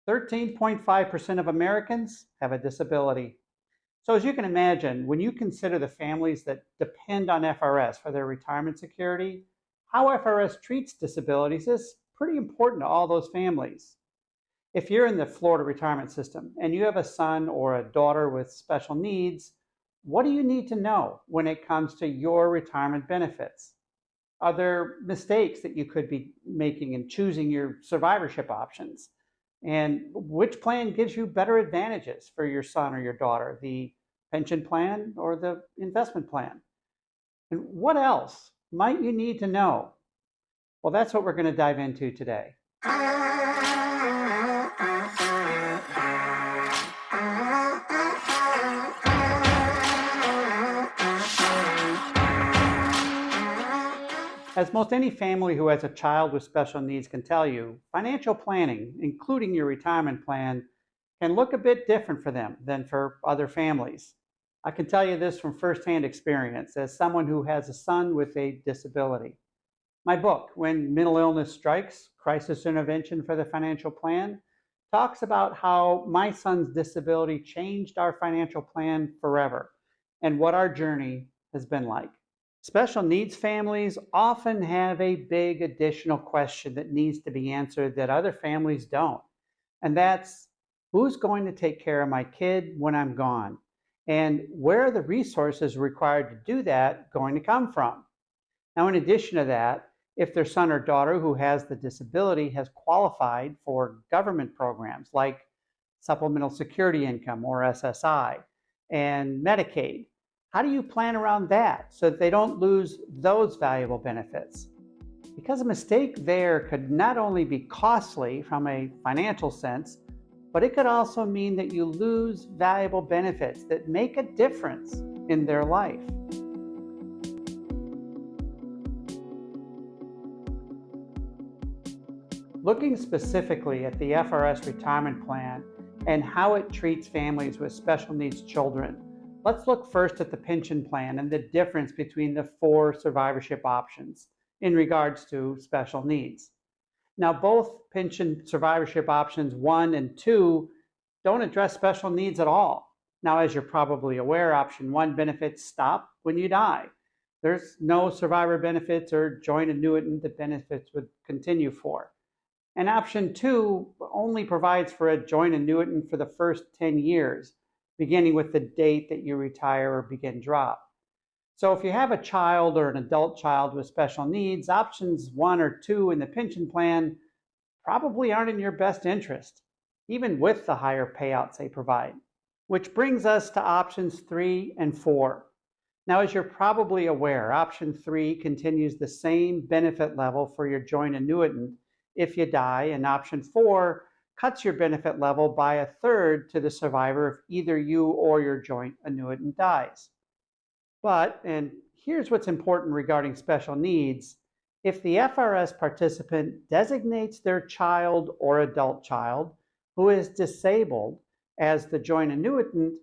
13.5% of Americans have a disability. So, as you can imagine, when you consider the families that depend on FRS for their retirement security, how FRS treats disabilities is pretty important to all those families. If you're in the Florida retirement system and you have a son or a daughter with special needs, what do you need to know when it comes to your retirement benefits? Are there mistakes that you could be making in choosing your survivorship options? And which plan gives you better advantages for your son or your daughter, the pension plan or the investment plan? And what else might you need to know? Well, that's what we're going to dive into today. As most any family who has a child with special needs can tell you, financial planning, including your retirement plan, can look a bit different for them than for other families. I can tell you this from firsthand experience as someone who has a son with a disability. My book, When Mental Illness Strikes, Crisis Intervention for the Financial Plan, talks about how my son's disability changed our financial plan forever and what our journey has been like. Special needs families often have a big additional question that needs to be answered that other families don't. And that's, who's going to take care of my kid when I'm gone? And where are the resources required to do that going to come from? Now, in addition to that, if their son or daughter who has the disability has qualified for government programs like Supplemental Security Income or SSI and Medicaid, how do you plan around that so that they don't lose those valuable benefits? Because a mistake there could not only be costly from a financial sense, but it could also mean that you lose valuable benefits that make a difference in their life. Looking specifically at the FRS retirement plan and how it treats families with special needs children, let's look first at the pension plan and the difference between the 4 survivorship options in regards to special needs. Now, both pension survivorship options 1 and 2 don't address special needs at all. Now, as you're probably aware, option 1 benefits stop when you die. There's no survivor benefits or joint annuitant that benefits would continue for. And option 2 only provides for a joint annuitant for the first 10 years, beginning with the date that you retire or begin drop. So if you have a child or an adult child with special needs, options 1 or 2 in the pension plan probably aren't in your best interest, even with the higher payouts they provide. Which brings us to options 3 and 4. Now, as you're probably aware, option 3 continues the same benefit level for your joint annuitant if you die, and option 4 cuts your benefit level by 1/3 to the survivor if either you or your joint annuitant dies. But, and here's what's important regarding special needs, if the FRS participant designates their child or adult child who is disabled as the joint annuitant,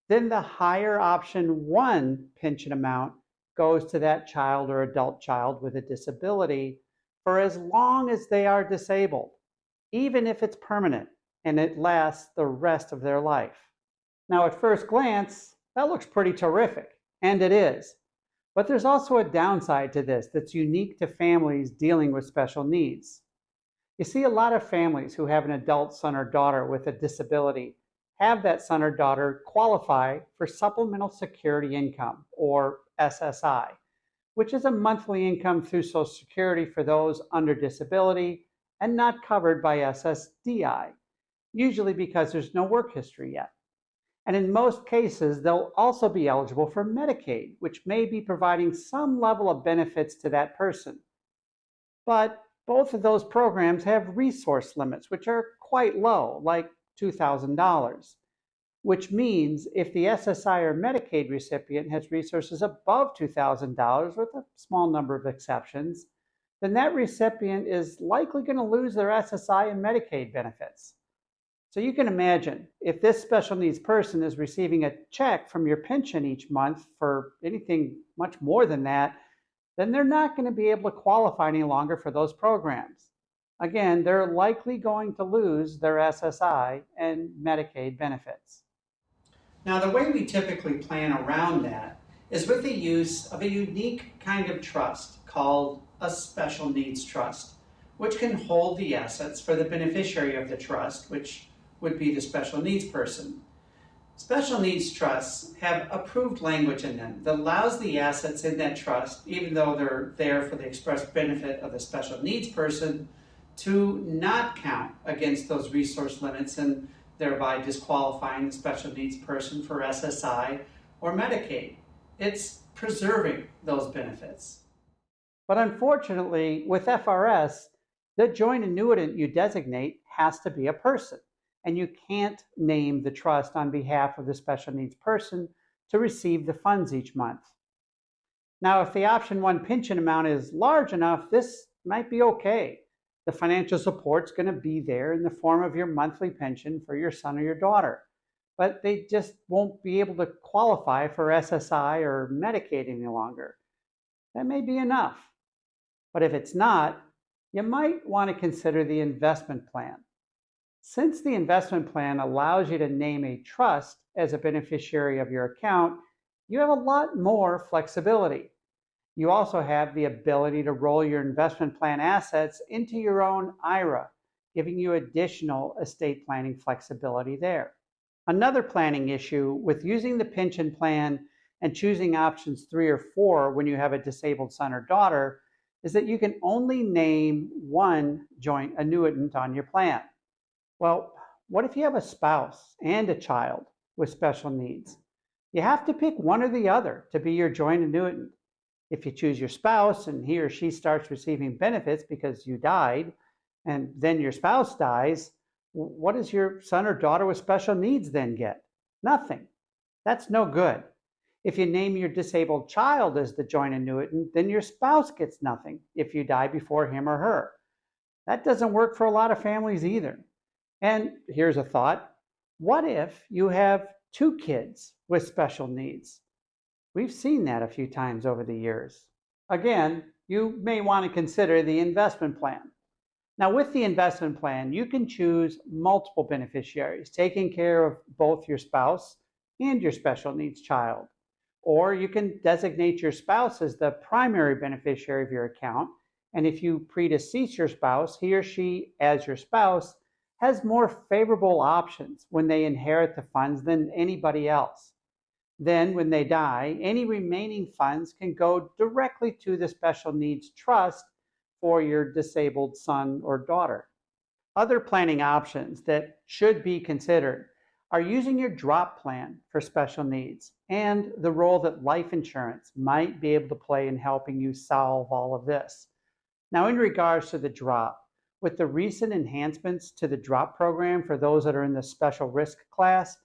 then the higher option 1 pension amount goes to that child or adult child with a disability for as long as they are disabled, even if it's permanent and it lasts the rest of their life. Now, at first glance, that looks pretty terrific, and it is. But there's also a downside to this that's unique to families dealing with special needs. You see, a lot of families who have an adult son or daughter with a disability have that son or daughter qualify for Supplemental Security Income, or SSI, which is a monthly income through Social Security for those under disability and not covered by SSDI, usually because there's no work history yet. And in most cases, they'll also be eligible for Medicaid, which may be providing some level of benefits to that person. But both of those programs have resource limits, which are quite low, like $2,000, which means if the SSI or Medicaid recipient has resources above $2,000, with a small number of exceptions, then that recipient is likely going to lose their SSI and Medicaid benefits. So you can imagine, if this special needs person is receiving a check from your pension each month for anything much more than that, then they're not going to be able to qualify any longer for those programs. Again, they're likely going to lose their SSI and Medicaid benefits. Now, the way we typically plan around that is with the use of a unique kind of trust called a special needs trust, which can hold the assets for the beneficiary of the trust, which would be the special needs person. Special needs trusts have approved language in them that allows the assets in that trust, even though they're there for the express benefit of the special needs person, to not count against those resource limits and thereby disqualifying the special needs person for SSI or Medicaid. It's preserving those benefits. But unfortunately, with FRS, the joint annuitant you designate has to be a person, and you can't name the trust on behalf of the special needs person to receive the funds each month. Now, if the option 1 pension amount is large enough, this might be okay. The financial support's going to be there in the form of your monthly pension for your son or your daughter, but they just won't be able to qualify for SSI or Medicaid any longer. That may be enough. But if it's not, you might want to consider the investment plan. Since the investment plan allows you to name a trust as a beneficiary of your account, you have a lot more flexibility. You also have the ability to roll your investment plan assets into your own IRA, giving you additional estate planning flexibility there. Another planning issue with using the pension plan and choosing options 3 or 4 when you have a disabled son or daughter is that you can only name one joint annuitant on your plan. Well, what if you have a spouse and a child with special needs? You have to pick one or the other to be your joint annuitant. If you choose your spouse and he or she starts receiving benefits because you died, and then your spouse dies, what does your son or daughter with special needs then get? Nothing. That's no good. If you name your disabled child as the joint annuitant, then your spouse gets nothing if you die before him or her. That doesn't work for a lot of families either. And here's a thought. What if you have 2 kids with special needs? We've seen that a few times over the years. Again, you may want to consider the investment plan. Now, with the investment plan, you can choose multiple beneficiaries, taking care of both your spouse and your special needs child. Or you can designate your spouse as the primary beneficiary of your account, and if you predecease your spouse, he or she, as your spouse, has more favorable options when they inherit the funds than anybody else. Then, when they die, any remaining funds can go directly to the special needs trust for your disabled son or daughter. Other planning options that should be considered are using your drop plan for special needs and the role that life insurance might be able to play in helping you solve all of this. Now, in regards to the drop, with the recent enhancements to the drop program for those that are in the special risk class,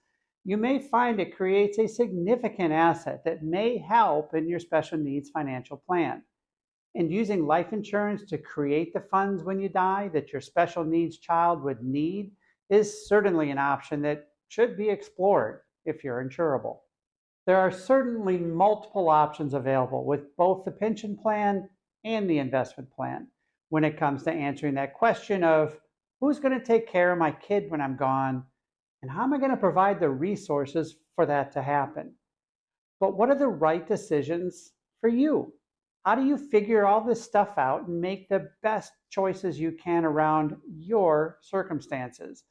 you may find it creates a significant asset that may help in your special needs financial plan. And using life insurance to create the funds when you die that your special needs child would need is certainly an option that should be explored if you're insurable. There are certainly multiple options available with both the pension plan and the investment plan when it comes to answering that question of who's going to take care of my kid when I'm gone, and how am I going to provide the resources for that to happen? But what are the right decisions for you? How do you figure all this stuff out and make the best choices you can around your circumstances?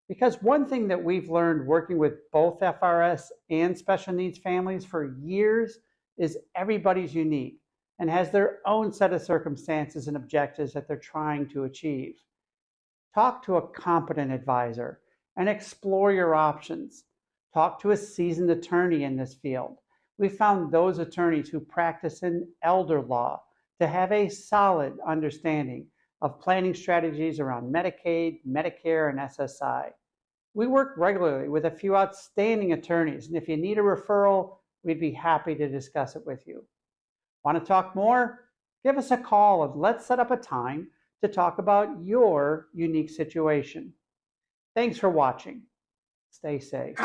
Because one thing that we've learned working with both FRS and special needs families for years is everybody's unique and has their own set of circumstances and objectives that they're trying to achieve. Talk to a competent advisor and explore your options. Talk to a seasoned attorney in this field. We found those attorneys who practice in elder law to have a solid understanding of planning strategies around Medicaid, Medicare, and SSI. We work regularly with a few outstanding attorneys, and if you need a referral, we'd be happy to discuss it with you. Want to talk more? Give us a call and let's set up a time to talk about your unique situation. Thanks for watching. Stay safe.